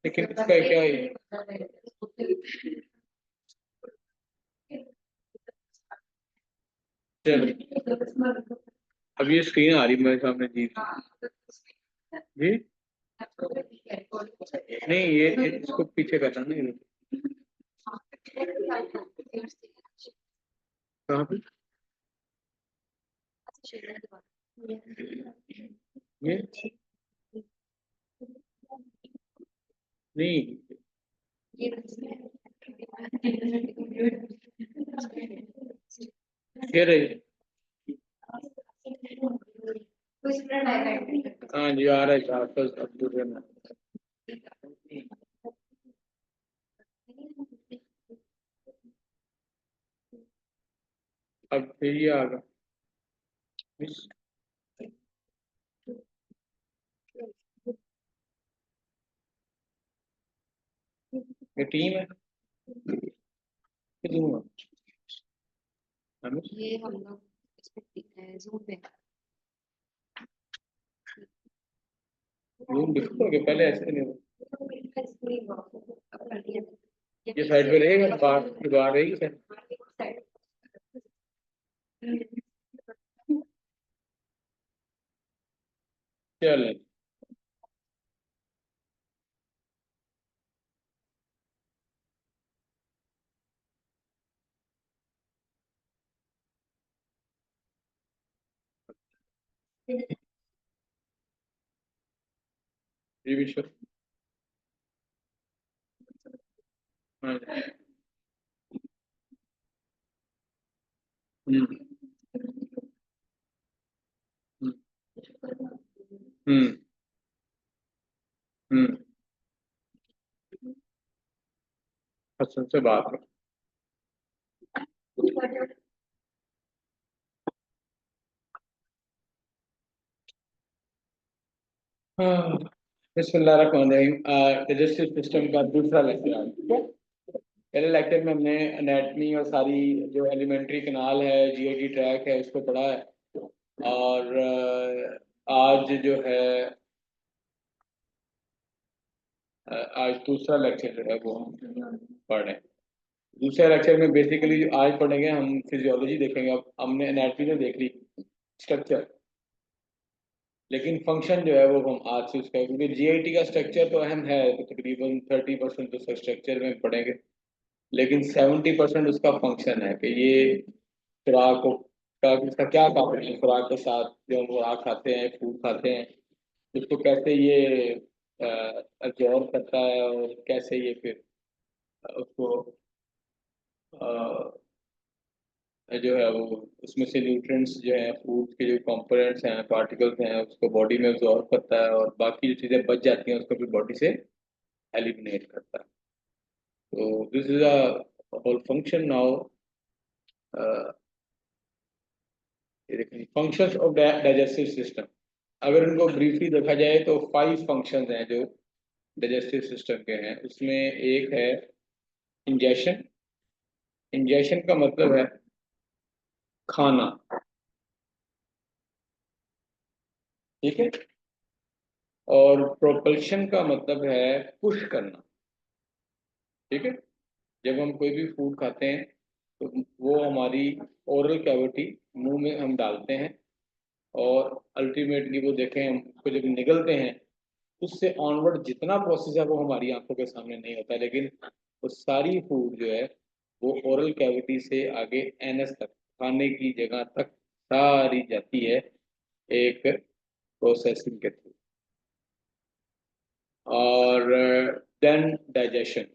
लेकिन इसका क्या है, चलो अब ये स्क्रीन आ रही मेरे सामने जी। जी नहीं, ये इसको पीछे करना ना, ये कहाँ पे, ये नहीं, ये रही। हाँ जी आ रहा है, आपका अब्दुल रहमान। अब फिर ये आ गया, ये टीम है, ये टीम है। ये हम लोग इस पे जूम पे रूम दिखोगे पहले ऐसे नहीं होगा। ये साइड पे रहेगा, बाहर बाहर रहेगी साइड। चल जी विश्व। हाँ हम्म हम्म हम्म हम्म। हसन से बात करो। हाँ, बिस्मिल्लाहिर्रहमानिर्रहीम। डाइजेस्टिव सिस्टम का दूसरा लेक्चर आज, ठीक है। पहले लेक्चर में हमने एनाटमी और सारी जो एलिमेंट्री कनाल है, जीआईटी ट्रैक है, उसको पढ़ा है। और आज जो है आज दूसरा लेक्चर जो है वो हम पढ़ रहे हैं। दूसरे लेक्चर में बेसिकली आज पढ़ेंगे हम फिजियोलॉजी देखेंगे। अब हमने एनाटमी तो देख ली, स्ट्रक्चर, लेकिन फंक्शन जो है वो हम आज से उसका, क्योंकि जीआईटी का स्ट्रक्चर तो अहम है, तो तकरीबन 30% उसका स्ट्रक्चर में पढ़ेंगे, लेकिन 70% उसका फंक्शन है कि ये खुराक को का इसका क्या काम है, खुराक के साथ जो हम खुराक खाते हैं, फूड खाते हैं, उसको कैसे ये एब्जॉर्ब करता है और कैसे ये फिर उसको जो है वो उसमें से न्यूट्रिएंट्स जो है, फूड के जो कंपोनेंट्स हैं, पार्टिकल्स हैं, उसको बॉडी में एब्जॉर्ब करता है, और बाकी जो चीज़ें बच जाती हैं उसको फिर बॉडी से एलिमिनेट करता है। तो this is a whole function now. ये देखिए फंक्शंस ऑफ डाइजेस्टिव सिस्टम, अगर इनको ब्रीफली देखा जाए तो 5 फंक्शंस हैं जो डाइजेस्टिव सिस्टम के हैं। उसमें एक है इंजेशन। इंजेशन का मतलब है खाना, ठीक है। और प्रोपल्शन का मतलब है पुश करना, ठीक है। जब हम कोई भी फूड खाते हैं तो वो हमारी ओरल कैविटी, मुंह में हम डालते हैं, और अल्टीमेटली वो देखें हम उसको जब निगलते हैं, उससे ऑनवर्ड जितना प्रोसेस है वो हमारी आंखों के सामने नहीं होता, लेकिन वो सारी फूड जो है वो ओरल कैविटी से आगे एनएस तक, खाने की जगह तक सारी जाती है एक प्रोसेसिंग के थ्रू। और देन डाइजेशन।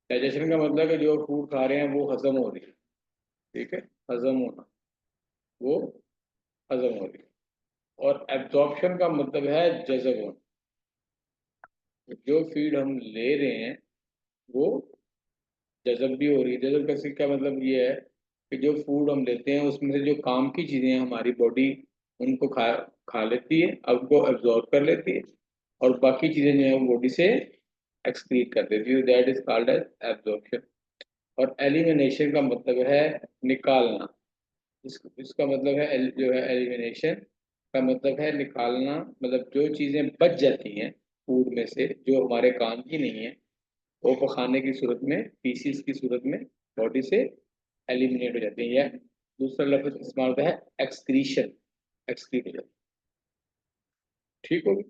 डाइजेशन का मतलब है जो फूड खा रहे हैं वो हजम हो रही है, ठीक है, हजम होना, वो हजम हो रही है। और एब्जॉर्प्शन का मतलब है जज़ब होना, जो फीड हम ले रहे हैं वो जज़ब भी हो रही है। जज़ब का क्या मतलब ये है कि जो फूड हम लेते हैं उसमें से जो काम की चीज़ें हैं हमारी बॉडी उनको खा खा लेती है, अब वो एब्जॉर्ब कर लेती है, और बाकी चीज़ें जो है बॉडी से एक्सक्रीट कर देती है, that is called as absorption. और एलिमिनेशन का मतलब है निकालना। इसका मतलब है जो है एलिमिनेशन का मतलब है निकालना, मतलब जो चीज़ें बच जाती हैं फूड में से जो हमारे काम की नहीं है, वो पखाने की सूरत में, पीसीस की सूरत में बॉडी से एलिमिनेट हो जाती है, या दूसरा लफ्ज इस्तेमाल होता है एक्सक्रीशन, एक्सक्रीट हो जाती है। ठीक होगी।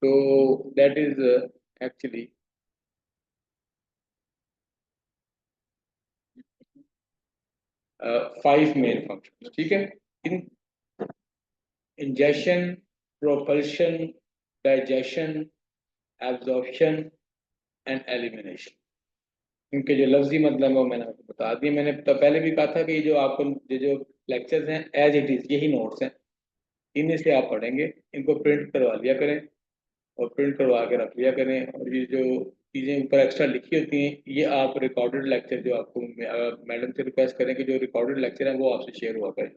तो that is actually five main function. ठीक है। In ingestion, propulsion, digestion, absorption and elimination, इनके जो लफ्जी मतलब है वो मैंने आपको बता दिया। मैंने तो पहले भी कहा था कि जो आपको ये जो लेक्चर्स हैं एज इट इज़ यही नोट्स हैं, इन्हीं से आप पढ़ेंगे। इनको प्रिंट करवा लिया करें और प्रिंट करवा के रख लिया करें। और ये जो चीज़ें ऊपर एक्स्ट्रा लिखी होती हैं, ये आप रिकॉर्डेड लेक्चर जो आपको मैडम से रिक्वेस्ट करें कि जो रिकॉर्डेड लेक्चर है वो आपसे शेयर हुआ करें,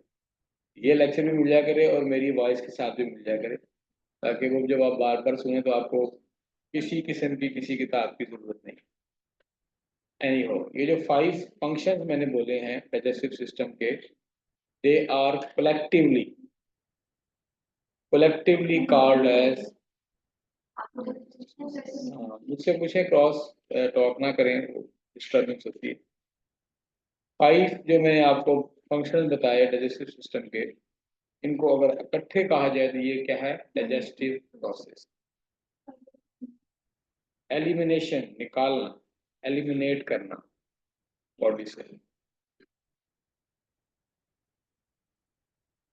ये लेक्चर भी मिल जाया करे और मेरी वॉइस के साथ भी मिल जाया करे, ताकि वो जब आप बार बार सुने तो आपको किसी किस्म की किसी किताब की ज़रूरत नहीं। एनी हो, ये जो फाइव फंक्शंस मैंने बोले हैं डाइजेस्टिव सिस्टम के, they are collectively called as, मुझसे पूछे, क्रॉस टॉक ना करें, डिस्टर्बेंस होती है। फाइव जो मैंने आपको फंक्शन बताए डाइजेस्टिव सिस्टम के, इनको अगर इकट्ठे कहा जाए तो ये क्या है? Digestive process. एलिमिनेशन, निकालना, एलिमिनेट करना बॉडी से,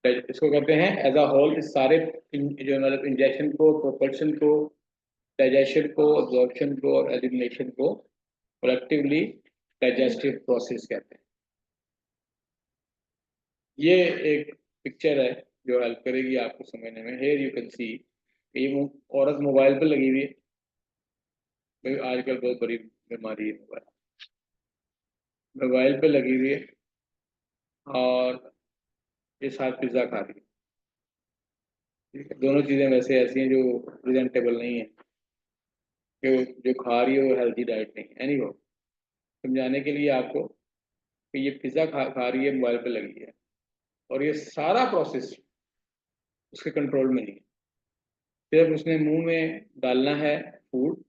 इसको कहते हैं एज अ होल। इस सारे जो मतलब इंजेक्शन को, प्रोपल्शन को, डाइजेशन को, अब्जॉर्प्शन को और एलिमिनेशन को कलेक्टिवली डाइजेस्टिव प्रोसेस कहते हैं। ये एक पिक्चर है जो हेल्प करेगी आपको समझने में। हेयर यू कैन सी, ये औरत मोबाइल पे लगी हुई है। भाई आजकल बहुत बड़ी बीमारी है मोबाइल, मोबाइल पे लगी हुई है और ये साथ पिज्ज़ा खा रही है। ठीक है? दोनों चीज़ें वैसे ऐसी हैं जो प्रेजेंटेबल नहीं है, कि जो खा रही है वो हेल्दी डाइट नहीं। एनी हो, समझाने के लिए आपको कि ये पिज़्ज़ा खा रही है, मोबाइल पे लगी है, और ये सारा प्रोसेस उसके कंट्रोल में नहीं है। सिर्फ उसने मुंह में डालना है फूड,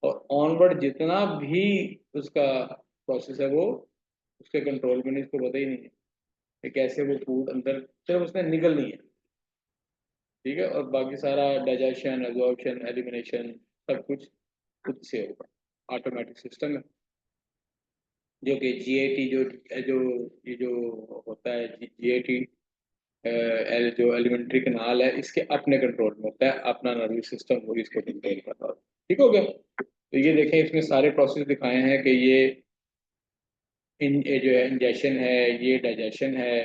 और ऑनवर्ड जितना भी उसका प्रोसेस है वो उसके कंट्रोल में नहीं, उसको पता ही नहीं है कि कैसे वो फूड अंदर, सिर्फ उसने निकलनी है। ठीक है। और बाकी सारा डाइजेशन, एब्जॉर्प्शन, एलिमिनेशन सब कुछ खुद से होगा, ऑटोमेटिक सिस्टम है। जो कि जीएटी, जो जो ये जो होता है जीएटी, जो एलिमेंट्री कैनाल है, इसके अपने कंट्रोल में होता है, अपना नर्वस सिस्टम वो इसको कंट्रोल कर रहा होता है। ठीक हो गया। तो ये देखें, इसमें सारे प्रोसेस दिखाए हैं कि ये जो है इंजेक्शन है, ये डाइजेशन है,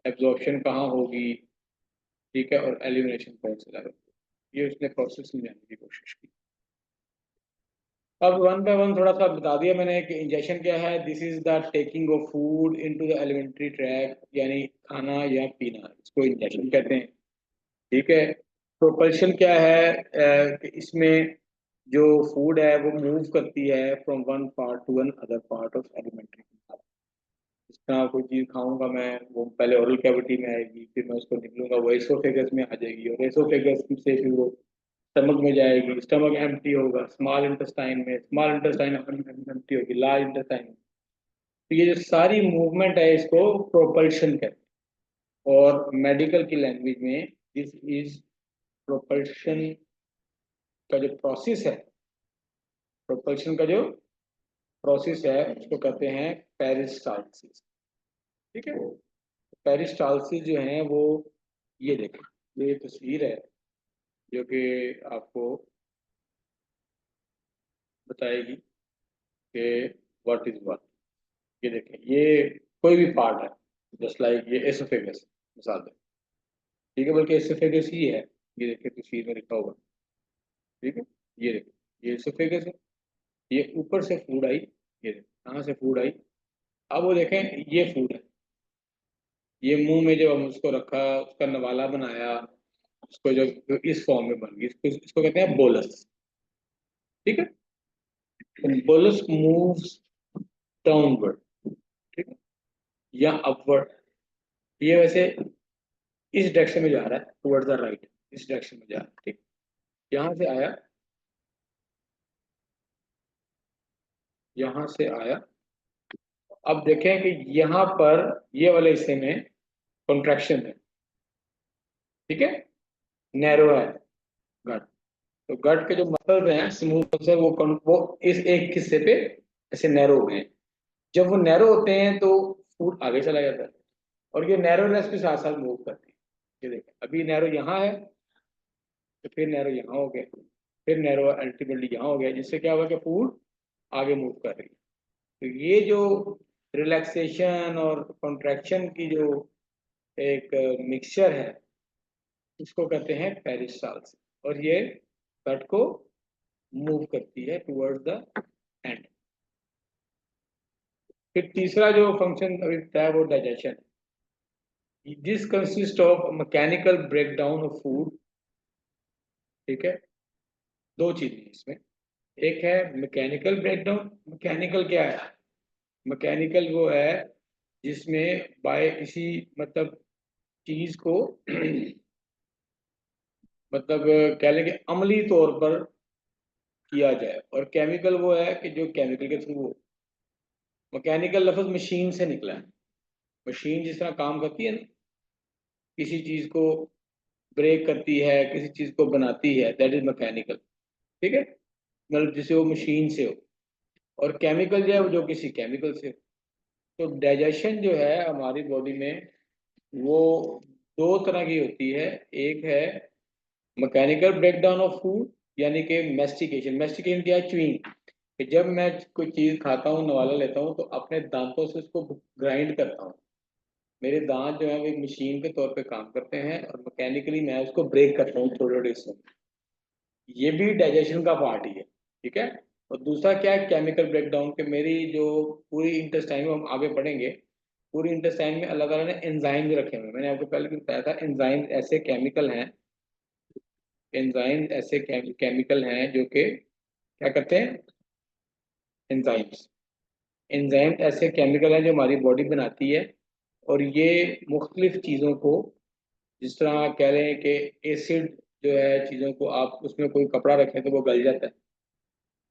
एब्जॉर्प्शन कहाँ होगी, ठीक है, और एलिमिनेशन कौन से लेवल पे, ये उसने प्रोसेस समझाने की कोशिश की। अब वन बाय वन थोड़ा सा बता दिया मैंने कि इंजेक्शन क्या है। This is the taking of food into the alimentary track, यानी खाना या पीना, इसको इंजेक्शन कहते हैं। ठीक है। प्रोपल्शन क्या है? कि इसमें जो फूड है वो मूव करती है from one part to one other part of alimentary. जिस तरह कोई चीज़ खाऊंगा मैं, वो पहले ओरल कैविटी में आएगी, फिर मैं उसको निकलूंगा, वो एसोफेगस में आ जाएगी, और एसोफेगस से फिर वो स्टमक में जाएगी, स्टमक एम्प्टी होगा स्मॉल इंटेस्टाइन में, स्मॉल इंटेस्टाइन एम्प्टी होगी लार्ज इंटेस्टाइन में। तो ये जो सारी मूवमेंट है इसको प्रोपल्शन कहते हैं, और मेडिकल की लैंग्वेज में दिस इज प्रोपल्शन का जो प्रोसेस है, प्रोपल्शन का जो प्रोसेस है उसको कहते हैं पेरिस्टाल्सिस। ठीक है। पेरिस्टाल्सिस जो है वो, ये देखें, ये तस्वीर है जो कि आपको बताएगी कि व्हाट इज व्हाट। ये देखें, ये कोई भी पार्ट है, जस्ट लाइक ये एसोफेगस मिसाल है। ठीक है, बल्कि एसोफेगस ही है। ये देखिए तस्वीर में लिखा हुआ। ठीक है। ये देखिए, ये एसोफेगस है, ये ऊपर से फूड आई, ये देखिए कहाँ से फूड आई। अब वो देखें, ये फूड है, ये मुंह में जब हम उसको रखा, उसका नवाला बनाया, उसको जब इस फॉर्म में बन गई, इसको कहते हैं बोलस। ठीक है। बोलस मूव्स डाउनवर्ड, ठीक है, या अपवर्ड। ये वैसे इस डायरेक्शन में जा रहा है, टुवर्ड्स द राइट, इस डायरेक्शन में जा रहा है। ठीक, यहाँ से आया यहाँ से आया। अब देखें कि यहाँ पर ये वाले हिस्से में कॉन्ट्रैक्शन है, ठीक है, नैरो है गट। तो गट के जो मसल्स हैं, स्मूथ मसल्स हैं, वो इस एक हिस्से पे ऐसे नैरो हो गए हैं। जब वो नैरो होते हैं तो फूड आगे चला जाता है, और ये नैरोनेस के साथ साथ मूव करती है। ये देखें, अभी नैरो यहाँ है, तो फिर नैरो यहाँ हो गया, फिर नैरो अल्टीमेटली यहाँ हो गया, जिससे क्या हुआ कि फूड आगे मूव कर रही है। तो ये जो रिलैक्सेशन और कॉन्ट्रैक्शन की जो एक मिक्सचर है, इसको कहते हैं पेरिस्टाल्सिस, और ये गट को मूव करती है टुवर्ड्स द एंड। फिर तीसरा जो फंक्शन अभी बताया वो digestion. This consist of mechanical breakdown of food, ठीक है। दो चीजें इसमें, एक है मैकेनिकल ब्रेकडाउन। मैकेनिकल क्या है? मैकेनिकल वो है जिसमें बाय किसी मतलब चीज को मतलब कह लें कि अमली तौर पर किया जाए, और केमिकल वो है कि जो केमिकल के थ्रू हो। मैकेनिकल लफ्ज मशीन से निकला है। मशीन जिस तरह काम करती है ना, किसी चीज को ब्रेक करती है, किसी चीज को बनाती है, दैट इज मैकेनिकल, ठीक है। मतलब जिसे वो मशीन से हो। और केमिकल जो है वो जो किसी केमिकल से हो। तो डाइजेशन जो है हमारी बॉडी में, वो दो तरह की होती है। एक है मैकेनिकल ब्रेकडाउन ऑफ फूड, यानी कि मेस्टिकेशन। मेस्टिकेशन क्या है? च्यूइंग। कि जब मैं कोई चीज़ खाता हूँ, नवाला लेता हूँ, तो अपने दांतों से उसको ग्राइंड करता हूँ। मेरे दांत जो है वो एक मशीन के तौर पे काम करते हैं, और मैकेनिकली मैं उसको ब्रेक करता हूँ छोटे छोटे हिस्सों में। ये भी डाइजेशन का पार्ट ही है, ठीक है। और दूसरा क्या है? Chemical breakdown. के मेरी जो पूरी इंटेस्टाइन में हम आगे पढ़ेंगे, पूरी इंटेस्टाइन में अल्लाह ताला ने एंजाइम रखे हुए हैं। मैंने आपको पहले भी बताया था, एंजाइम ऐसे केमिकल हैं, एंजाइम ऐसे केमिकल हैं जो कि क्या करते हैं? एंजाइम्स। एंजाइम ऐसे केमिकल हैं जो हमारी बॉडी बनाती है, और ये मुख्तलिफ चीज़ों को, जिस तरह कह रहे हैं कि एसिड जो है चीज़ों को, आप उसमें कोई कपड़ा रखें तो वो गल जाता है,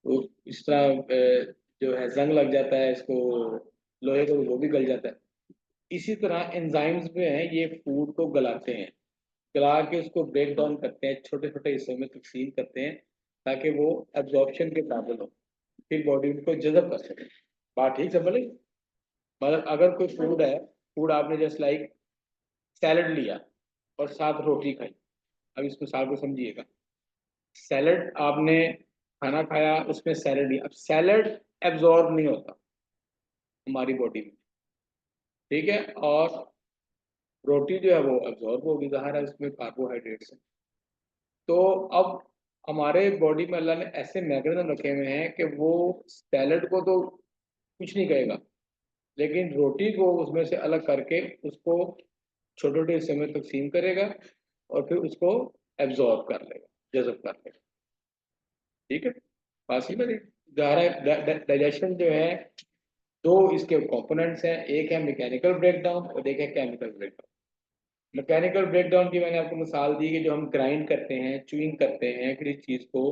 तो इस तरह जो है जंग लग जाता है इसको, लोहे को, वो भी गल जाता है। इसी तरह एंजाइम्स जो हैं ये फूड को गलाते हैं, गला के उसको ब्रेक डाउन करते हैं, छोटे छोटे हिस्सों में तकसीम करते हैं, ताकि वो एब्जॉर्प्शन के काबिल हो, फिर बॉडी उनको जज़ब कर सके। बात ठीक समझ ली? मतलब अगर कोई फूड है, फूड आपने जस्ट लाइक सैलड लिया और साथ रोटी खाई। अब इस मिसाल को समझिएगा। सैलड आपने खाना खाया, उसमें सैलड लिया। अब सैलड एब्जॉर्ब नहीं होता हमारी बॉडी में, ठीक है। और रोटी जो है वो एब्जॉर्ब होगी, ज़ाहिर है उसमें कार्बोहाइड्रेट्स है। तो अब हमारे बॉडी में अल्लाह ने ऐसे मैकेनिज्म रखे हुए हैं कि वो सैलड को तो कुछ नहीं कहेगा, लेकिन रोटी को उसमें से अलग करके उसको छोटे छोटे हिस्से में तकसीम करेगा, और फिर उसको एब्जॉर्ब कर लेगा, जज़ब कर लेगा, ठीक है। बात समझ में? डाइजेशन जो है, दो इसके कंपोनेंट्स हैं, एक है मैकेनिकल ब्रेकडाउन और एक है केमिकल ब्रेकडाउन। मैकेनिकल ब्रेकडाउन की मैंने आपको मिसाल दी कि जो हम ग्राइंड करते हैं, च्यूइंग करते हैं, किसी चीज़ को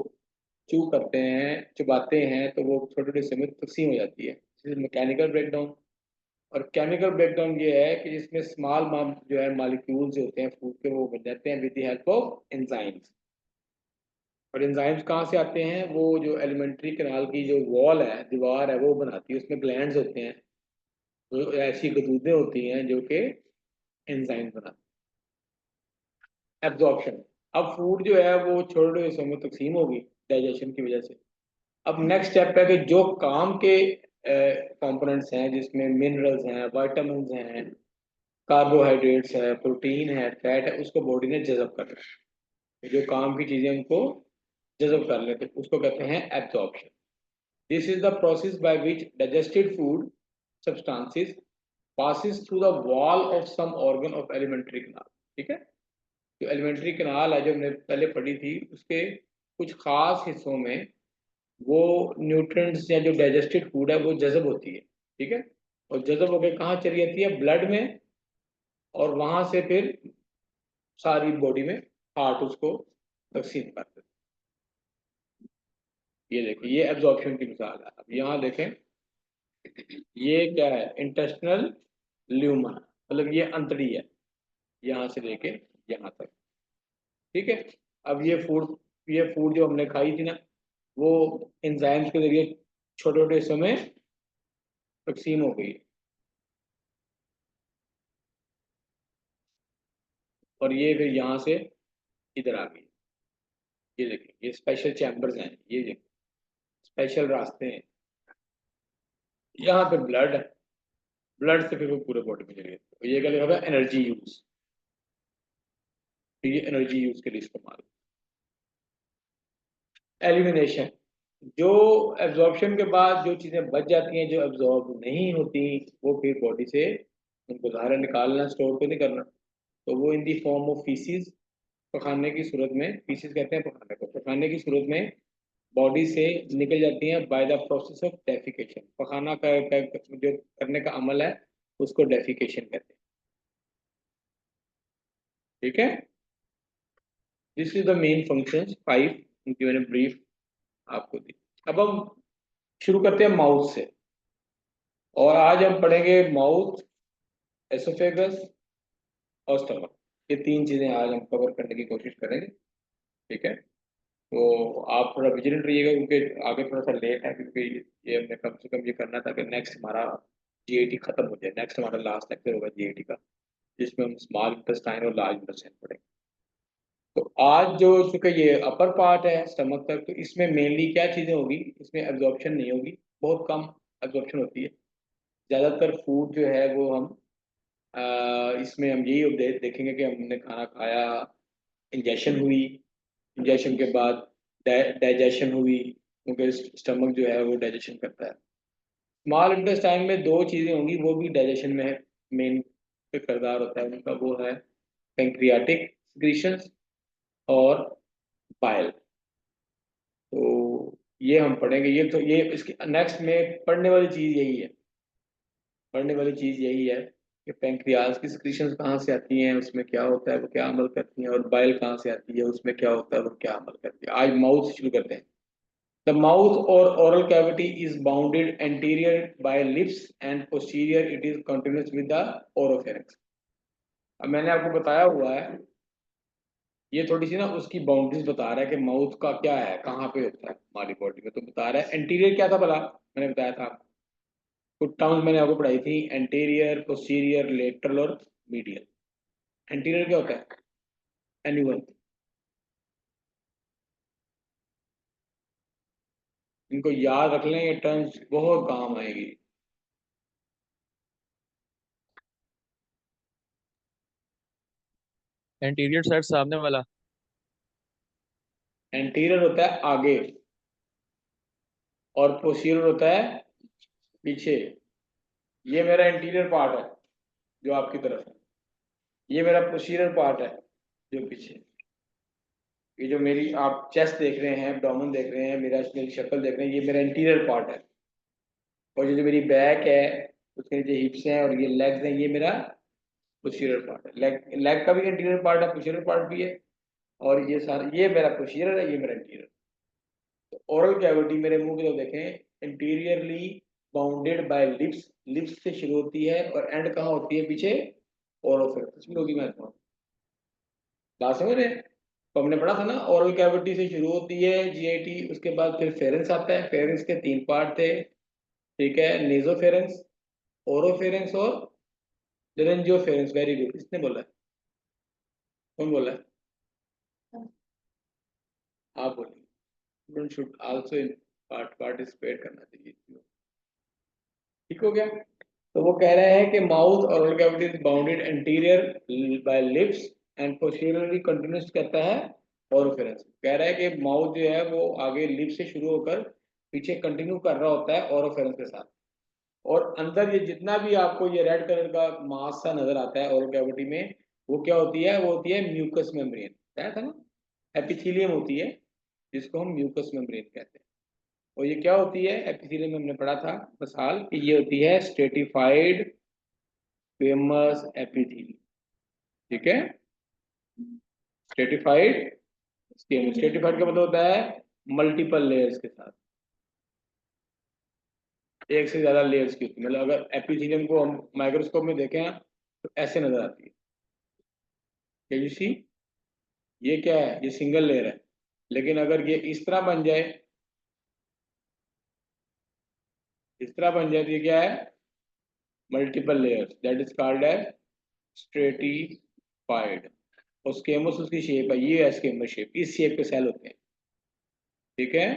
चू करते हैं, चबाते हैं, तो वो छोटे छोटे हिस्से में तकसीम हो जाती है, मैकेनिकल ब्रेकडाउन। और केमिकल ब्रेकडाउन ये है कि जिसमें स्मॉल जो है मालिक्यूल्स जो होते हैं फूड के, वो बन जाते हैं with the help of enzymes. और एंजाइम्स कहाँ से आते हैं? वो जो एलिमेंट्री कैनाल की जो वॉल है, दीवार है, वो बनाती है, उसमें ग्लैंड्स होते हैं, तो ऐसी गदूदें होती हैं जो कि एंजाइम बनाती हैं। एब्जॉर्प्शन। अब फूड जो है वो छोटे हिस्सों में तकसीम होगी डाइजेशन की वजह से। अब नेक्स्ट स्टेप है कि जो काम के कंपोनेंट्स हैं, जिसमें मिनरल्स हैं, वाइटामिन हैं, कार्बोहाइड्रेट्स है, प्रोटीन है, फैट है, उसको बॉडी ने जज़ब करना है। जो काम की चीज़ें उनको जज़ब कर लेते हैं, उसको कहते हैं absorption. This is the process by which digested food substances passes through the wall of some organ of alimentary canal, ठीक है। जो एलिमेंट्री कैनाल है, जो हमने पहले पढ़ी थी, उसके कुछ खास हिस्सों में वो न्यूट्रिएंट्स या जो डाइजेस्टेड फूड है वो जज़ब होती है, ठीक है। और जज़ब होकर कहाँ चली जाती है? ब्लड में, और वहां से फिर सारी बॉडी में हार्ट उसको तकसीम कर देता ये देखिए, ये एब्जॉर्प्शन की मिसाल है। अब यहाँ देखें, ये क्या है, इंटेस्टिनल ल्यूमन, मतलब ये अंतड़ी है, यहाँ से लेके यहाँ तक, ठीक है। अब ये फूड जो हमने खाई थी ना, वो एंजाइम्स के जरिए छोटे छोटे हिस्सों में तकसीम हो गई, और ये फिर यहाँ से इधर आ गई। ये देखिए, ये स्पेशल चैम्बर्स हैं, ये देखिए स्पेशल रास्ते हैं। यहाँ पे ब्लड है, ब्लड से फिर वो पूरे बॉडी में चली जाती है। तो ये क्या लिखा हुआ है, एनर्जी यूज। तो ये एनर्जी यूज के लिए इस्तेमाल। एलिमिनेशन, जो एब्जॉर्प्शन के बाद जो चीज़ें बच जाती हैं, जो एब्जॉर्ब नहीं होती, वो फिर बॉडी से उनको बाहर निकालना, स्टोर तो नहीं करना, तो वो इन दी फॉर्म ऑफ फीसिस, पखाने की सूरत में, फीसिस कहते हैं पखाने को, पखाने की सूरत में बॉडी से निकल जाती हैं by the process of defecation. पखाना जो करने का अमल है, उसको डेफिकेशन कहते हैं, ठीक है। This is the main functions 5, उनकी मैंने ब्रीफ आपको दी। अब हम शुरू करते हैं माउथ से, और आज हम पढ़ेंगे माउथ, एसोफेगस और स्टमक। ये तीन चीजें आज हम कवर करने की कोशिश करेंगे, ठीक है। तो आप थोड़ा विजिलेंट रहिएगा, क्योंकि आगे थोड़ा सा लेट है, क्योंकि ये हमने कम से कम ये करना था कि नेक्स्ट हमारा जीआईटी खत्म हो जाए। नेक्स्ट हमारा लास्ट लेक्चर होगा जीआईटी का, जिसमें हम स्मॉल इंटेस्टाइन और लार्ज इंटेस्टाइन पढ़ेंगे। तो आज जो, चूंकि ये अपर पार्ट है स्टमक तक, तो इसमें मेनली क्या चीज़ें होगी, इसमें एब्जॉर्प्शन नहीं होगी, बहुत कम एब्जॉर्प्शन होती है। ज़्यादातर फूड जो है वो हम इसमें हम यही देखेंगे कि हमने खाना खाया, इंजेशन हुई, इंजेशन के बाद डाइजेशन हुई, क्योंकि स्टमक जो है वो डाइजेशन करता है। स्मॉल इंटेस्टाइन में दो चीज़ें होंगी, वो भी डाइजेशन में मेन किरदार होता है उनका, वो है पेंक्रियाटिक सिक्रीशंस और बाइल। तो ये हम पढ़ेंगे, ये तो ये इसके नेक्स्ट में पढ़ने वाली चीज़ यही है, पढ़ने वाली चीज़ यही है कि पेंक्रियाज की सिक्रीशंस कहाँ से आती हैं, उसमें क्या होता है, वो क्या अमल करती हैं, और बाइल कहाँ से आती है, उसमें क्या होता है, वो क्या अमल करती है। आज माउथ से शुरू करते हैं। द माउथ और oral cavity is bounded anterior by lips and posterior it is continuous with the oropharynx। अब मैंने आपको बताया हुआ है, ये थोड़ी सी ना उसकी बाउंड्रीज बता रहा है कि माउथ का क्या है, कहाँ पे होता है हमारी बॉडी में। तो बता रहा है एंटीरियर क्या था भला, मैंने बताया था आपको, कुछ टर्म्स मैंने आपको पढ़ाई थी, एंटीरियर, पोस्टीरियर, लेटरल और मीडियल। एंटीरियर क्या होता है, एनीवन, इनको याद रख लें, ये टर्म्स बहुत काम आएगी। एंटीरियर साइड सामने वाला। एंटीरियर होता है आगे, और पोस्टीरियर होता है पीछे। ये मेरा इंटीरियर पार्ट है जो आपकी तरफ है, ये मेरा पोस्टीरियर पार्ट है जो पीछे। ये जो मेरी आप चेस्ट देख रहे हैं, एब्डोमेन देख रहे हैं, मेरी शक्ल देख रहे हैं, ये मेरा इंटीरियर पार्ट है। और ये जो मेरी बैक है, उसके नीचे हिप्स हैं और ये लेग्स हैं, ये मेरा पोस्टीरियर पार्ट है। लेग लेग का भी इंटीरियर पार्ट है, पोस्टीरियर पार्ट भी है, और ये सारा, ये मेरा पोस्टीरियर है, ये मेरा इंटीरियर। तो ओरल कैविटी मेरे मुंह की तरफ देखें, interiorly bounded by lips, lips से शुरू होती है और एंड कहाँ होती है, पीछे ओरोफेरेंक्स में होगी। मैं बात समझ रहे हैं। तो हमने पढ़ा था ना, ओरल कैविटी से शुरू होती है जीआईटी, उसके बाद फिर फेरेंस आता है। फेरेंस के तीन पार्ट थे, ठीक है, नेजोफेरेंस, ओरोफेरेंस और लेरेंजियोफेरेंस। वेरी गुड, किसने बोला है, कौन बोला है, आप बोलिए। शुड आल्सो पार्टिसिपेट करना चाहिए, ठीक हो गया। तो वो कह रहे हैं कि माउथ और oral cavity is bounded anterior by lips and posteriorly continuous कहता है ओरोफेरेंस। कह रहा है कि माउथ जो है वो आगे लिप से शुरू होकर पीछे कंटिन्यू कर रहा होता है ओरोफेरेंस के साथ। और अंदर ये जितना भी आपको ये रेड कलर का मास सा नजर आता है ओरल कैविटी में, वो क्या होती है, वो होती है म्यूकस मेम्ब्रेन। क्या था ना, एपिथेलियम होती है, जिसको हम म्यूकस मेम्ब्रेन कहते हैं। और ये क्या होती है, एपिथेलियम में हमने पढ़ा था मिसाल कि ये होती है स्ट्रेटिफाइड फेमस एपिथेलियम, ठीक है। स्ट्रेटिफाइड स्टेटिफाइड का मतलब होता है मल्टीपल लेयर्स के साथ, एक से ज़्यादा लेयर्स की होती है। मतलब अगर एपिथेलियम को हम माइक्रोस्कोप में देखें तो ऐसे नजर आती है। Can you see? ये क्या है? ये सिंगल लेयर है। लेकिन अगर ये इस तरह बन जाए, इस तरह बन जाए तो ये क्या है? Multiple layers, that is called as stratified. और स्केमस उसकी शेप है, ये है स्केमस शेप, इस शेप के सेल होते हैं। ठीक है।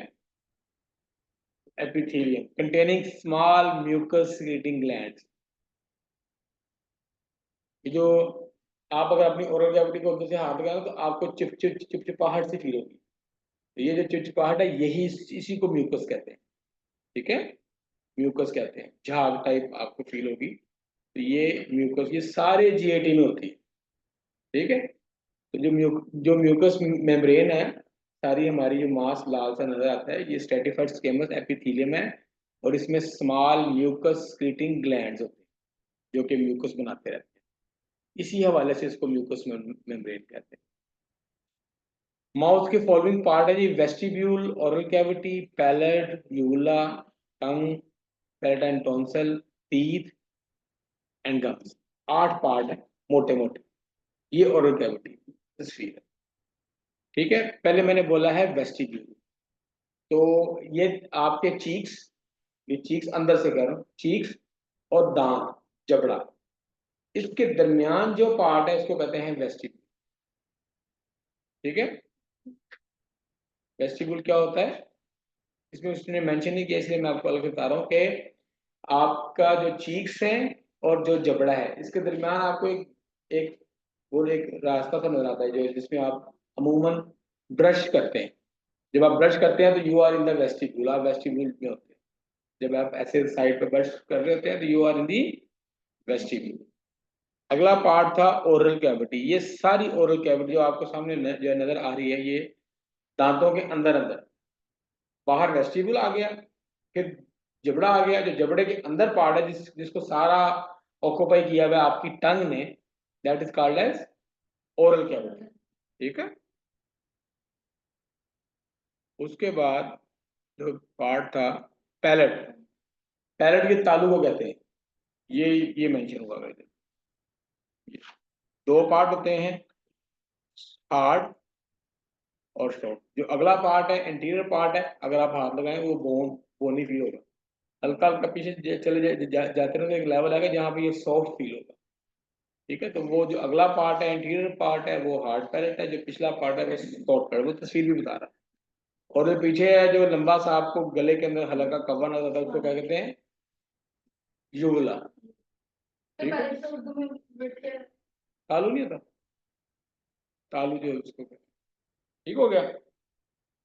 Epithelium containing small mucus secreting glands. ये जो आप अगर अपनी ओरल कैविटी को अंदर से हाथ लगाओ तो आपको चिपचिपाहट सी फील होगी। तो ये जो चिपचिपाहट है यही इसी को म्यूकस कहते हैं। ठीक है, म्यूकस कहते हैं, झाग टाइप आपको फील होगी। तो ये म्यूकस, ये सारे जीएटी में होती है। ठीक है। तो जो म्यूकस मेम्ब्रेन है, सारी हमारी जो मास लाल सा नजर आता है, ये स्ट्रेटिफाइड स्केमस एपिथेलियम है। और इसमें स्मॉल म्यूकस क्रीटिंग ग्लैंड्स होते हैं जो कि म्यूकस बनाते रहते हैं। इसी हवाले से इसको म्यूकस मेम्ब्रेन कहते हैं। माउथ के फॉलोइंग पार्ट है जी: vestibule, oral cavity, palate, uvula, tongue, palatine tonsil, teeth and gums. 8 part है मोटे मोटे, ये ओरल कैविटी तस्वीर है। ठीक है। पहले मैंने बोला है वेस्टिब्यूल, तो ये आपके चीक्स, ये चीक्स अंदर से कह रहा हूँ, चीक्स और दांत, जबड़ा, इसके दरमियान जो पार्ट है इसको कहते हैं वेस्टिब्यूल। ठीक है। वेस्टिब्यूल क्या होता है, इसमें उसने मेंशन नहीं किया इसलिए मैं आपको अलग बता रहा हूँ कि आपका जो चीक्स है और जो जबड़ा है इसके दरमियान आपको एक वो एक रास्ता सा नजर आता है जो जिसमें आप अमूमन ब्रश करते हैं। जब आप ब्रश करते हैं तो you are in the vestibule, आप वेस्टिब्यूल में होते हैं। जब आप ऐसे साइड पे ब्रश कर रहे होते हैं तो you are in the vestibule. अगला पार्ट था ओरल कैविटी। ये सारी ओरल कैविटी जो आपको सामने जो नजर आ रही है, ये दांतों के अंदर अंदर, बाहर वेस्टिब्यूल आ गया, फिर जबड़ा आ गया, जो जबड़े के अंदर पार्ट है जिसको सारा ऑक्यूपाई किया हुआ है आपकी टंग ने, that is called as oral cavity. ठीक है। उसके बाद जो पार्ट था पैलेट, पैलेट के तालू को कहते हैं। ये मेंशन हुआ है। दो पार्ट होते हैं, हार्ड और सॉफ्ट। जो अगला पार्ट है इंटीरियर पार्ट है, अगर आप हाथ लगाएं वो बोनी फील होगा। हल्का हल्का पीछे चले जाते रहोगे, एक लेवल आएगा जहाँ पे ये सॉफ्ट फील होगा। ठीक है। तो वो जो अगला पार्ट है इंटीरियर पार्ट है वो हार्ड पैलेट है, जो पिछला पार्ट है वो सॉफ्ट पैलेट, वो तस्वीर भी बता रहा है। और जो पीछे है जो लंबा सा आपको गले के अंदर हल्का कवर नजर आता है उसको क्या कहते हैं? यूवुला। ठीक है। तालू नहीं था, तालू जो उसको कहते हैं। ठीक हो गया।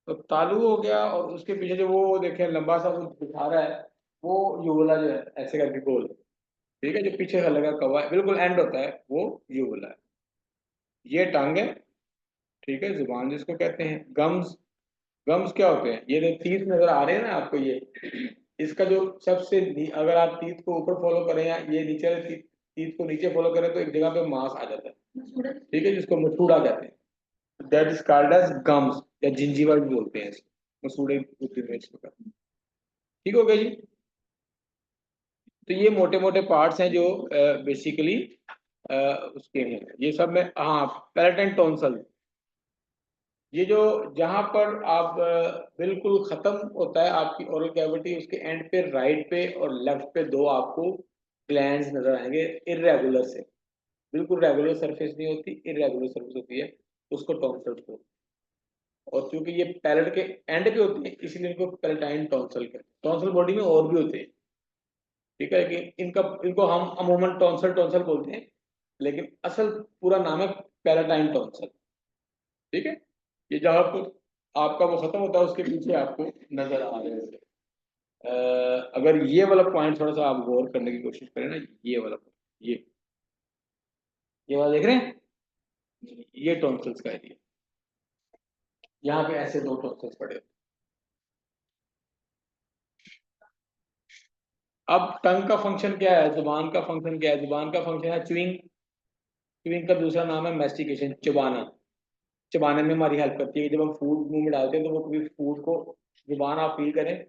तो तालू हो गया और उसके पीछे जो वो देखें लंबा सा वो दिखा रहा है, वो यूवुला जो है ऐसे करके गोल। ठीक है। जो पीछे लगा कवा है बिल्कुल एंड होता है वो यूवुला है। ये टांग है। ठीक है। जुबान जिसको कहते हैं। गम्स, गम्स क्या होते हैं? ये जो तीत नजर आ रहे हैं ना आपको, ये इसका जो सबसे अगर आप तीत को ऊपर फॉलो करें या ये नीचे वाले तीत को नीचे फॉलो करें तो एक जगह पे मांस आ जाता है। ठीक है। जिसको मसूड़ा कहते हैं, that is called as gums या जिंजीवा भी बोलते हैं इसको, मसूड़े होते हैं इसको कहते हैं। ठीक हो गया जी। तो ये मोटे मोटे पार्ट्स हैं जो बेसिकली उसके हैं। ये सब में, हाँ, पैलेटाइन टॉन्सल, ये जो जहां पर आप बिल्कुल खत्म होता है आपकी ओरल कैविटी, उसके एंड पे राइट पे और लेफ्ट पे दो आपको ग्लैंड्स नजर आएंगे इरेगुलर से। बिल्कुल रेगुलर सरफेस नहीं होती, इरेगुलर सरफेस होती है, उसको टॉन्सिल्स को। और क्योंकि ये पैलेट के एंड पे होती है इसलिए इनको पैलेटाइन टॉन्सल कहते हैं। टॉन्सल बॉडी में और भी होते हैं। ठीक है। कि इनको हम अमूमन टॉन्सल टॉन्सल बोलते हैं, लेकिन असल पूरा नाम है पैलेटाइन टॉन्सल। ठीक है। ये जहाँ पर आपका वो खत्म होता है उसके पीछे आपको नजर आ रहे हैं। अगर ये वाला पॉइंट थोड़ा सा आप गौर करने की कोशिश करें ना, ये वाला ये वाला देख रहे हैं, ये टॉन्सिल्स का एरिया, यहाँ पे ऐसे दो टॉन्सिल्स पड़े होते हैं। अब टंग का फंक्शन क्या है, जुबान का फंक्शन क्या है? जुबान का फंक्शन है च्युइंग। च्युइंग का दूसरा नाम है मैस्टिकेशन, चबाना। चबाने में हमारी हेल्प करती है। जब हम फूड मुंह में डालते हैं तो वो कभी फूड को जुबान आप फील करें,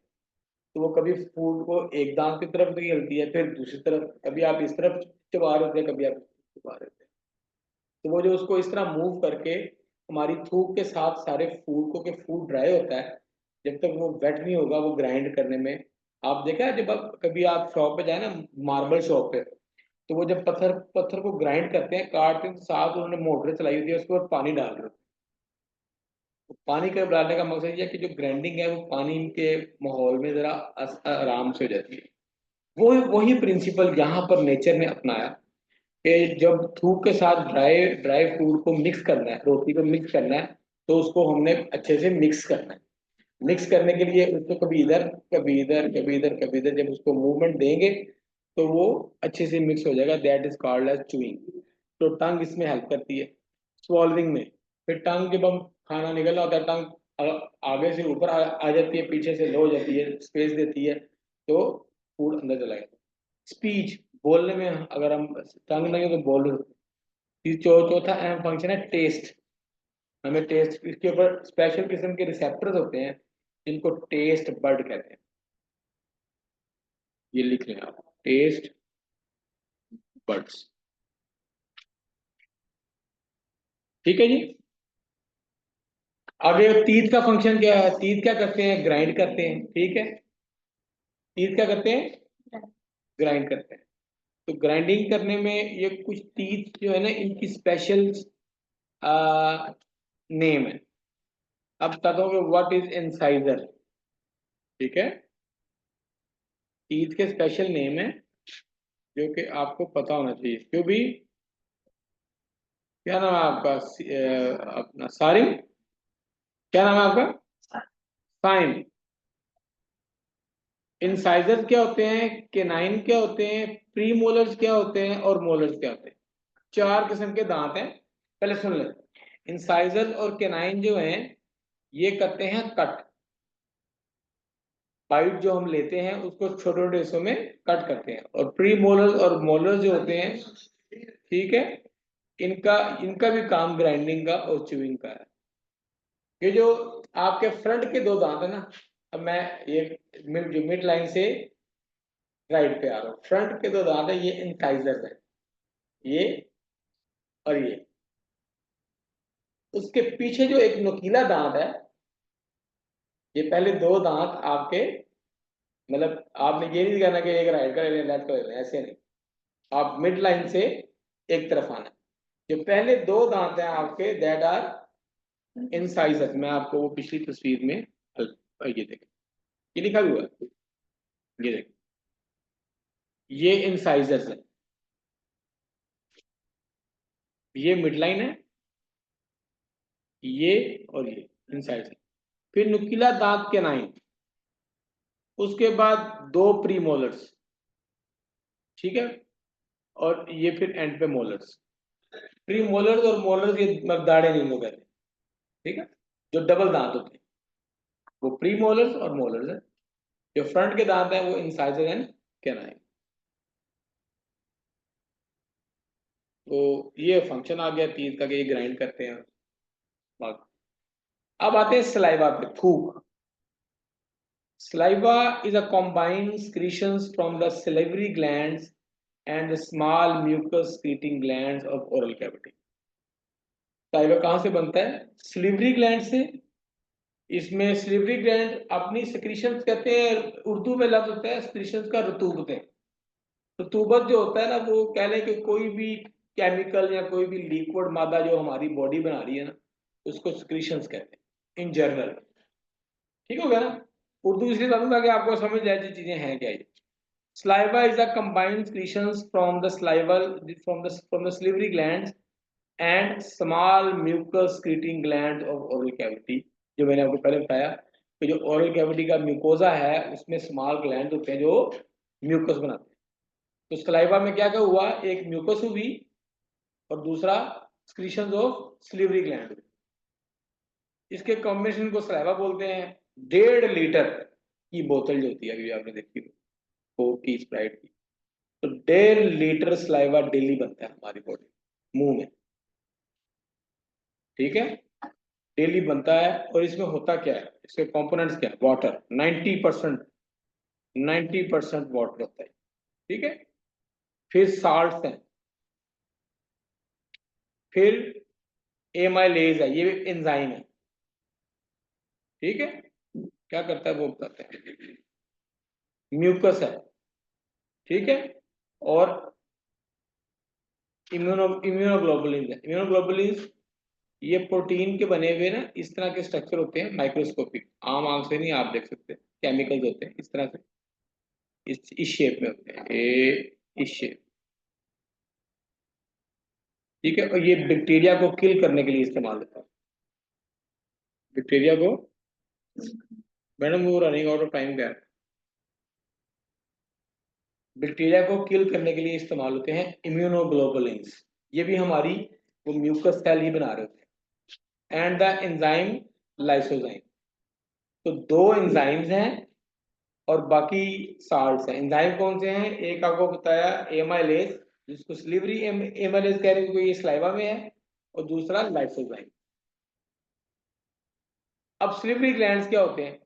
तो वो कभी फूड को एक दांत की तरफ हिलती है, फिर दूसरी तरफ, कभी आप इस तरफ चबा रहे होते हैं, कभी आप चबा रहे होते हैं। तो वो जो उसको इस तरह मूव करके हमारी थूक के साथ सारे फूड को, के फूड ड्राई होता है, जब तक वो वेट नहीं होगा वो ग्राइंड करने में। आप देखा है, जब आप कभी आप शॉप पे जाए ना, मार्बल शॉप पे, तो वो जब पत्थर पत्थर को ग्राइंड करते हैं, काटते हैं, तो साथ उन्होंने मोटर चलाई होती है, उसके बाद पानी डाल रहे होते हैं। तो पानी का डालने का मकसद ये है कि जो ग्राइंडिंग है वो पानी के माहौल में जरा आराम से हो जाती है। वो वही प्रिंसिपल यहाँ पर नेचर ने अपनाया कि जब थूक के साथ ड्राई ड्राई फूड को मिक्स करना है, रोटी को मिक्स करना है, तो उसको हमने अच्छे से मिक्स करना है। मिक्स करने के लिए उसको कभी इधर कभी इधर कभी इधर कभी इधर जब उसको मूवमेंट देंगे तो वो अच्छे से मिक्स हो जाएगा। That is called as chewing. तो टंग इसमें हेल्प करती है स्वॉल्विंग में। फिर टंग, जब हम खाना निकलना होता है, टंग आगे से ऊपर आ जाती है, पीछे से लो हो जाती है, स्पेस देती है, तो फूड अंदर चला जाता है। स्पीच, बोलने में अगर हम टंग नहीं हो तो बोल। चौथा अहम फंक्शन है टेस्ट। हमें टेस्ट, इसके ऊपर स्पेशल किस्म के रिसेप्टर्स होते हैं जिनको टेस्ट बर्ड कहते हैं। ये लिख लें आप, टेस्ट बर्ड्स। ठीक है जी। आगे तीत का फंक्शन क्या है? तीत क्या करते हैं? ग्राइंड करते हैं। ठीक है, तीत क्या करते हैं? ग्राइंड करते हैं। तो ग्राइंडिंग करने में ये कुछ तीत जो है ना, इनकी स्पेशल नेम है। अब बताओगे व्हाट इज इंसाइजर। ठीक है, तीत के स्पेशल नेम है जो कि आपको पता होना चाहिए। क्यों भी, क्या नाम है आपका? अपना सारिम, क्या नाम है आपका? साइम। इंसाइजर्स क्या होते हैं, केनाइन क्या होते हैं, प्री मोलर्स क्या होते हैं, और मोलर्स क्या होते हैं? चार किस्म के दांत हैं। पहले सुन ले। इंसाइजर्स और केनाइन जो हैं, ये करते हैं कट। बाइट जो हम लेते हैं उसको छोटे छोटे हिस्सों में कट करते हैं। और प्री मोलर्स और मोलर्स जो होते हैं, ठीक है, इनका इनका भी काम ग्राइंडिंग का और च्यूइंग का है। ये जो आपके फ्रंट के दो दांत है ना, अब मैं ये जो मिड लाइन से राइट पे आ रहा हूँ, फ्रंट के दो दांत है, ये इंसाइजर है, ये और ये। उसके पीछे जो एक नुकीला दांत है, ये पहले दो दांत आपके, मतलब आपने ये नहीं कहना कि एक राइट का लेफ्ट का लेना, ऐसे नहीं। आप मिड लाइन से एक तरफ आना। जो पहले दो दांत हैं आपके, दैट आर इंसाइजर। मैं आपको वो पिछली तस्वीर में ये देखें, ये लिखा हुआ है, ये देखें, ये इंसाइजर्स है, ये मिड लाइन है, ये और ये इंसाइजर। फिर नुकीला दांत के नाइन, उसके बाद दो प्री मोलर्स, ठीक है, और ये फिर एंड पे मोलर्स। प्री मोलर्स और मोलर्स ये दाढ़े नहीं लोग कहते हैं, ठीक है। जो डबल दांत होते हैं वो प्री मोलर्स और मोलर्स है। जो फ्रंट के दांत है वो इंसाइजर एंड कैनाइन। तो ये फंक्शन आ गया तीत का कि ये ग्राइंड करते हैं। अब आते हैं सलाइवा पे, थूक। Saliva is a combined secretions from the salivary glands and the small mucus secreting glands of oral cavity. Saliva कहाँ से बनता है? सिलिवरी ग्लैंड से। इसमें सिलिवरी ग्लैंड अपनी सिक्रीशंस कहते हैं, उर्दू में लफ्ज होता है सिक्रीशंस का रतूबतें। रतूबत जो होता है ना, वो कह लें कि कोई भी केमिकल या कोई भी लिक्विड मादा जो हमारी बॉडी बना रही है ना, उसको सिक्रीशंस कहते हैं इन जनरल। ठीक हो गया ना? उर्दू इसलिए बताऊँ ताकि आपको समझ जाए ये चीजें हैं क्या ये। Saliva is a combined secretions from the salival from the salivary glands and small mucus secreting glands of oral cavity। जो मैंने आपको पहले बताया कि जो oral cavity का म्यूकोजा है उसमें स्मॉल ग्लैंड होते हैं जो म्यूकस बनाते हैं। तो सलाइवा में क्या क्या हुआ, एक म्यूकस हुई और दूसरा secretions ऑफ salivary gland। इसके कॉम्बिनेशन को सलाइवा बोलते हैं। 1.5 लीटर की बोतल जो होती है, अभी आपने देखी कोक की, स्प्राइट की, तो 1.5 लीटर सलाइवा डेली बनता है हमारी बॉडी मुंह में। ठीक है, डेली बनता है। और इसमें होता क्या है, इसके कंपोनेंट्स क्या है? वाटर 90%। 90% वाटर होता है, ठीक है। फिर साल्ट्स हैं, फिर एमाइलेज है, ये एंजाइम है, ठीक है। क्या करता है वो बताते हैं। म्यूकस है, ठीक है। और इम्यूनोग्लोबुलिन है। इम्यूनोग्लोबुलिन ये प्रोटीन के बने हुए ना इस तरह के स्ट्रक्चर होते हैं, माइक्रोस्कोपिक, आम आंख से नहीं आप देख सकते, केमिकल्स होते हैं इस तरह से, इस शेप में होते हैं, इस शेप, ठीक है। और ये बैक्टीरिया को किल करने के लिए इस्तेमाल होता है, बैक्टीरिया को। मैडम वो रनिंग आउट ऑफ टाइम क्या है, बैक्टीरिया को किल करने के लिए इस्तेमाल होते हैं इम्यूनोग्लोबुलिन्स। ये भी हमारी वो म्यूकस सेल ही बना रहे होते हैं। एंड द एंजाइम लाइसोजाइम, तो दो एंजाइम्स हैं और बाकी साल्ट्स हैं। एंजाइम कौन से हैं, एक आपको बताया एमाइलेज, जिसको स्लीवरी एमाइलेज कह रहे हैं, ये स्लाइवा में है, और दूसरा लाइसोजाइम। अब स्लीवरी ग्लैंड्स क्या होते हैं,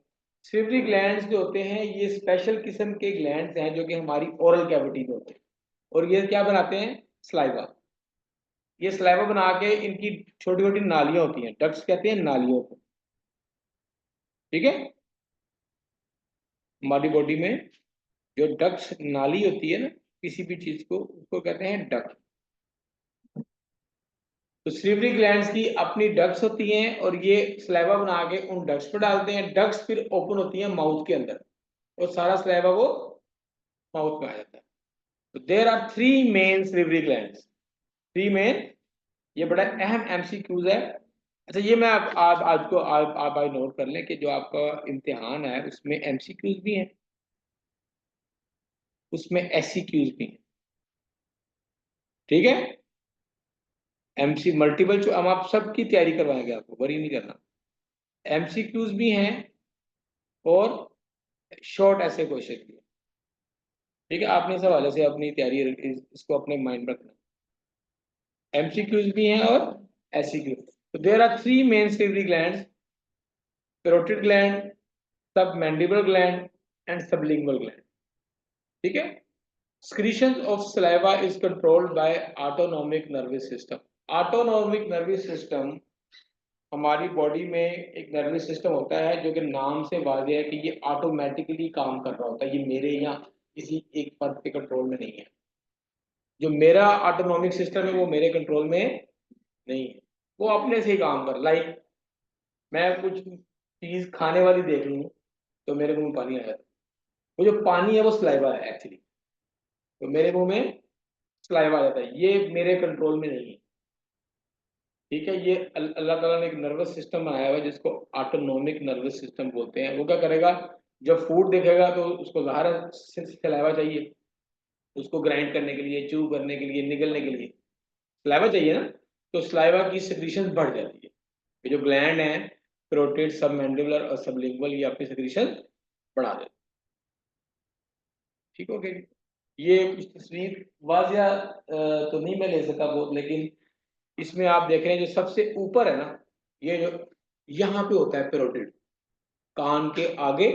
स्लीवरी ग्लैंड्स जो होते हैं ये स्पेशल किस्म के ग्लैंड्स हैं जो कि हमारी ओरल कैविटी में होते हैं, और ये क्या बनाते हैं, स्लाइवा। ये स्लाइवा बना के इनकी छोटी छोटी नालियां होती हैं, डक्ट्स कहते हैं नालियों को, ठीक है। हमारी बॉडी में जो डक्ट्स नाली होती है ना किसी भी चीज को, उसको कहते हैं डक्ट। तो स्लीवरी ग्लैंड्स की अपनी डक्ट्स होती हैं और ये स्लाइवा बना के उन डक्ट्स पर डालते हैं। डक्ट्स फिर ओपन होती हैं माउथ के अंदर और सारा स्लाइवा वो माउथ में आ जाता है। तो there are three main salivary glands, three main. ये बड़ा अहम एमसीक्यूज है। अच्छा ये मैं आप आज को आप आज नोट कर लें कि जो आपका इम्तिहान है उसमें एमसीक्यूज भी हैं, उसमें एससीक्यूज भी हैं, ठीक है। एमसी मल्टीपल जो हम आप सबकी तैयारी करवाएंगे, आपको वरी नहीं करना। एमसीक्यूज भी हैं और शॉर्ट ऐसे क्वेश्चन भी हैं, ठीक है। आपने इस हवाले से अपनी तैयारी इसको अपने माइंड में रखना। एमसीक्यूज भी हैं और एससीक्यूज। तो there are three main salivary glands, parotid gland, submandibular gland and sublingual gland, ठीक है। Secretion of saliva is controlled by autonomic nervous system. Autonomic nervous system हमारी बॉडी में एक नर्वस सिस्टम होता है जो कि नाम से वाज़ेह है कि ये ऑटोमेटिकली काम कर रहा होता है, ये मेरे या किसी एक फर्द के कंट्रोल में नहीं है। जो मेरा ऑटोनॉमिक सिस्टम है वो मेरे कंट्रोल में नहीं है, वो अपने से ही काम कर। लाइक मैं कुछ चीज़ खाने वाली देख लूँ तो मेरे मुंह में पानी आ जाता है, वो जो पानी है वो सलाइवा है एक्चुअली, तो मेरे मुंह में सलाइवा आ जाता है, ये मेरे कंट्रोल में नहीं है, ठीक है। ये अल्लाह ताला ने एक नर्वस सिस्टम बनाया हुआ है जिसको ऑटोनॉमिक नर्वस सिस्टम बोलते हैं। वो क्या करेगा, जब फूड देखेगा तो उसको ज़ाहिर है सलाइवा चाहिए, उसको ग्राइंड करने के लिए, च्यू करने के लिए, निगलने के लिए सलाइवा चाहिए ना, तो सलाइवा की सिक्रीशन बढ़ जाती है। ये जो ग्लैंड है कैरोटिड, सबमैंडिबुलर और सबलिंगुअल, ये अपनी सिक्रीशन बढ़ा देते हैं, ठीक हो गया। ये कुछ तस्वीर वाजिया तो नहीं मैं ले सका बहुत, लेकिन इसमें आप देख रहे हैं जो सबसे ऊपर है ना, ये जो यहाँ पे होता है पैरोटिड, कान के आगे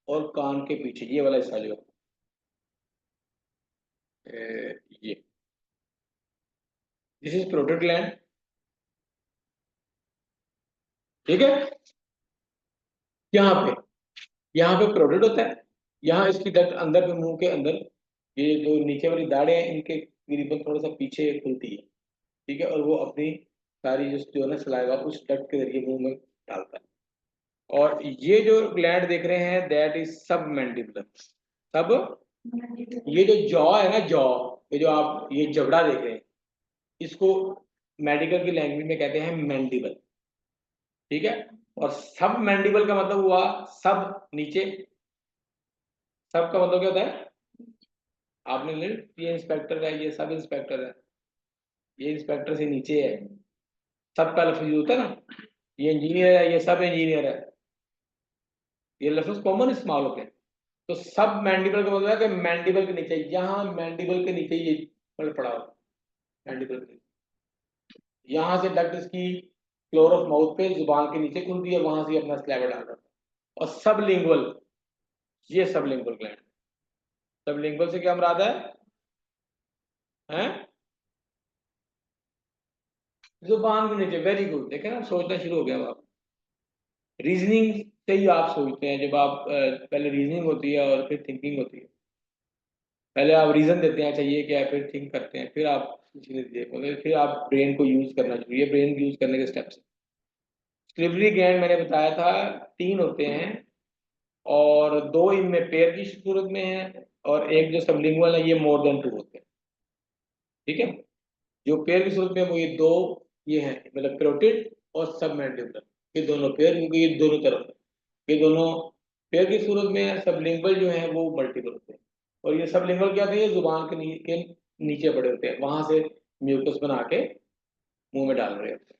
और कान के पीछे, ये वाला हिस्सा जो ये दिस इज पैरोटिड ग्लैंड, ठीक है। यहाँ पे पैरोटिड होता है, यहाँ इसकी डक्ट अंदर पे मुंह के अंदर, ये जो नीचे वाली दाढ़ें हैं इनके करीबन थोड़ा सा पीछे खुलती है, ठीक है। और वो अपनी सारी जो है ना सलाइवा उस डक्ट के जरिए मुंह में डालता है। और ये जो ग्लैंड देख रहे हैं दैट इज सब मैंडिबुलर। सब, ये जो जॉ है ना, जॉ, ये जो आप ये जबड़ा देख रहे हैं इसको मेडिकल की लैंग्वेज में कहते हैं मैंडिबल, ठीक है। और सब मैंडिबल का मतलब हुआ सब नीचे, सब का मतलब क्या होता है, आपने ये इंस्पेक्टर है, ये सब इंस्पेक्टर है, ये इंस्पेक्टर से नीचे है, सब का लफ्ज होता है ना, ये इंजीनियर है, ये सब इंजीनियर है, ये लफ्ज कॉमन इस्तेमाल होते हैं। तो सब मैंडिबल का मतलब है कि मैंडिबल के नीचे, यहाँ मैंडिबल के नीचे ये मतलब पड़ा हुआ मैंडिबल के नीचे, यहाँ से डक्ट इसकी फ्लोर ऑफ माउथ पे जुबान के नीचे खुलती है, वहां से अपना स्लैब डाल रहा है। और सब लिंगुअल, ये सबलिंगुअल ग्लैंड। सबलिंगुअल से क्या मुराद है? जुबान के नीचे। Very good. देखें ना, सोचना शुरू हो गया अब आप। रीजनिंग से ही आप सोचते हैं। जब आप पहले रीजनिंग होती है और फिर थिंकिंग होती है। पहले आप रीजन देते हैं, अच्छा ये क्या है, फिर थिंक करते हैं, फिर आप फिर आप ब्रेन को यूज करना चाहिए। ब्रेन यूज करने के स्टेप्स। स्लिवरी ग्लैंड मैंने बताया था 3 होते हैं, और 2 इनमें पेयर की सूरत में है, और एक जो सबलिंगुअल है ये मोर देन 2 होते हैं। ठीक है, जो पेयर की सूरत में वो ये 2 ये हैं, मतलब कैरोटिड और सबमैंडिबुलर, ये दोनों पेयर, क्योंकि ये दोनों तरफ है। ये दोनों पेयर की सूरत में है। सबलिंगुअल जो है वो मल्टीपल होते हैं, और ये सबलिंगुअल क्या होते हैं? ये जुबान के नीचे बड़े होते हैं, वहां से म्यूकस बना के मुंह में डाल रहे होते हैं।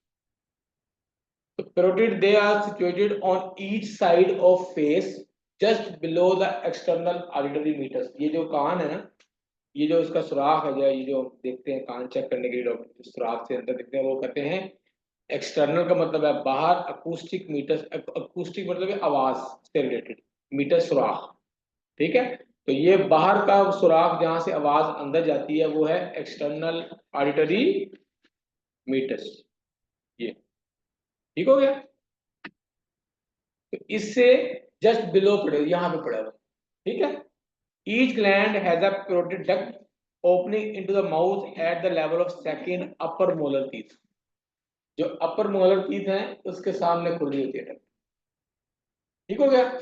तो carotid they are situated on each side of face just below the external auditory meatus. ये जो कान है ना, ये जो इसका सुराख है, जो ये जो देखते हैं कान चेक करने के लिए डॉक्टर, सुराख से अंदर देखते हैं, वो कहते हैं एक्सटर्नल। का मतलब है बाहर, अकूस्टिक मीटर। अकूस्टिक मतलब है आवाज से रिलेटेड, मीटर सुराख। ठीक है, तो ये बाहर का सुराख जहां से आवाज अंदर जाती है वो है एक्सटर्नल ऑडिटरी मीटर्स। ये ठीक हो गया। तो इससे जस्ट बिलो पड़े, यहां पे पड़ा हुआ। ठीक है, each gland has a carotid duct opening into the mouth at the level of second upper molar teeth. जो अपर मोलर टीथ है उसके सामने खुल रही होती है डक्ट। ठीक हो गया।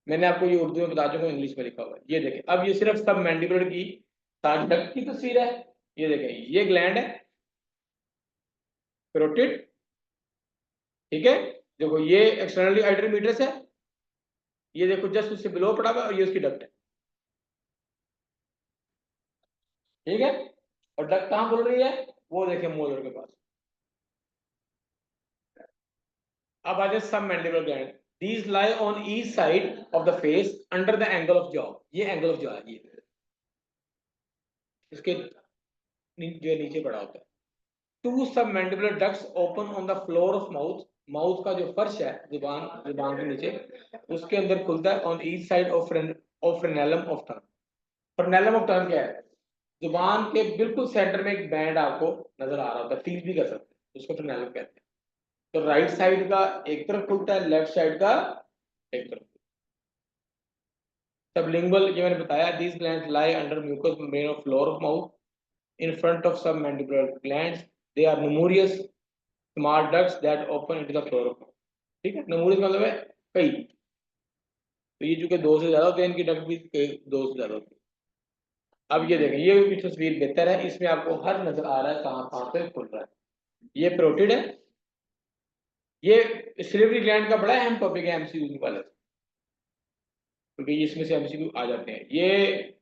मैंने आपको ये उर्दू में बता चुका हूं, इंग्लिश में लिखा हुआ है। ये देखें, अब ये सिर्फ सब मैंडिबुलर की साथ डक्ट की तस्वीर है। ये देखें, ये ग्लैंड है कैरोटिड। ठीक है, देखो ये एक्सटर्नली ऑडिटरी मीटर्स है, ये देखो जस्ट उससे बिलो पड़ा हुआ है, और ये उसकी डक्ट है। ठीक है, और डक्ट कहां खुल रही है? वो देखें मोलर के पास। अब आ जाए सब mandibular gland. These lie on each side of the face under the angle of jaw। ये एंगल ऑफ जॉ है, ये इसके जो नीचे पड़ा होता है। टू सब mandibular ducts open on the floor of mouth. Mouth का जो फर्श है, जुबान के नीचे, उसके अंदर खुलता है on each side of frenulum of tongue. Frenulum of tongue क्या है? जुबान के बिल्कुल सेंटर में एक बैंड आपको नजर आ रहा होता है, फील भी कर सकते हैं, उसको फ्रेनेलम कहते हैं। तो राइट साइड का एक तरफ खुलता है, लेफ्ट साइड का एक तरफ। सबलिंगुअल, ये मैंने बताया, these glands lie under mucous membrane of floor of mouth in front of submandibular glands। they are numerous small ducts that open into the floor of mouth। ठीक है, numerous मतलब है कई। तो ये चूंकि 2 से ज्यादा होते हैं, इनकी डक्ट भी 2 से ज्यादा होती है। अब ये देखें, ये भी तस्वीर बेहतर है, इसमें आपको हर नजर आ रहा है कहां कहां पे खुल रहा है। ये प्रोटीड है। ये सिलिवरी ग्लैंड का बड़ा अहम टॉपिक है एमसीक्यू वाले, क्योंकि इसमें से एमसीक्यू आ जाते हैं। ये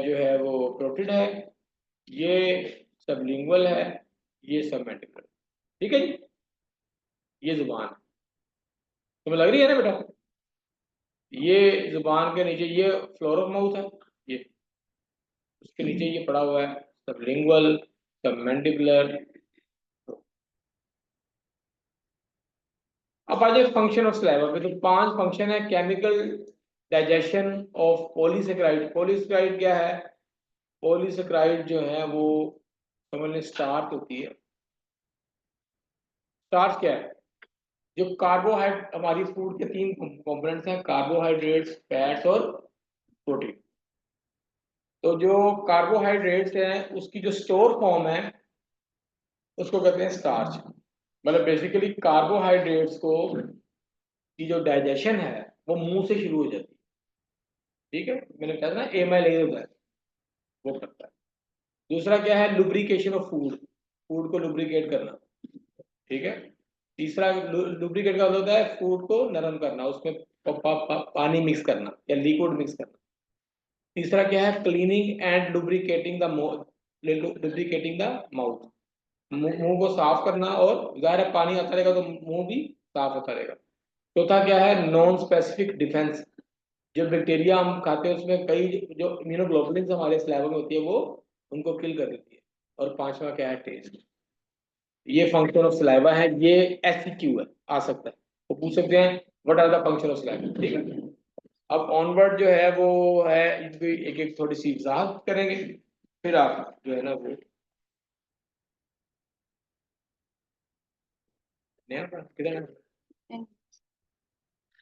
जो है वो प्रोटीड है, ये सबलिंगुअल है, ये सबमैंडिबुलर। ठीक है जी, ये जुबान है। तुम्हें लग रही है ना बेटा? ये जुबान के नीचे ये फ्लोर ऑफ माउथ है, ये उसके नीचे ये पड़ा हुआ है सबलिंगुअल, सबमैंडिबुलर। अब आ जाए फंक्शन ऑफ सलाइवा पे। तो 5 फंक्शन है। Chemical digestion of polysaccharide. Polysaccharide क्या है? पॉलीसेकेराइड जो है वो समझ लें स्टार्च होती है। स्टार्च क्या है? जो कार्बोहाइड्रेट, हमारी फूड के 3 कंपोनेंट्स हैं, कार्बोहाइड्रेट्स, फैट्स और प्रोटीन। तो जो कार्बोहाइड्रेट्स हैं उसकी जो स्टोर फॉर्म है उसको कहते हैं स्टार्च। मतलब बेसिकली कार्बोहाइड्रेट्स को की जो डाइजेशन है वो मुंह से शुरू हो जाती है। ठीक है, मैंने कहा था ना एमाइलेज होता है, वो करता है। दूसरा क्या है? लुब्रिकेशन ऑफ फूड, फूड को लुब्रिकेट करना। ठीक है, तीसरा लुब्रिकेट का मतलब होता है फूड को नरम करना, उसमें पानी मिक्स करना या लिक्विड मिक्स करना। तीसरा क्या है? Cleaning and lubricating the mouth, मुंह को साफ करना, और जाहिर है पानी आता रहेगा तो मुंह भी साफ होता रहेगा। चौथा क्या है? Non specific defence. जो बैक्टीरिया हम खाते हैं उसमें कई जो इम्यूनोग्लोबुलिन हमारे सलाइवा में होती है वो उनको किल कर देती है। और 5वां क्या है? टेस्ट। ये फंक्शन ऑफ सलाइवा है। ये एससीक्यू है, आ सकता है, वो पूछ सकते हैं what are the function of saliva. ठीक है, अब ऑनवर्ड जो है वो है इनकी एक एक थोड़ी सी वजाहत करेंगे, फिर आप जो है ना वो नया किधर है?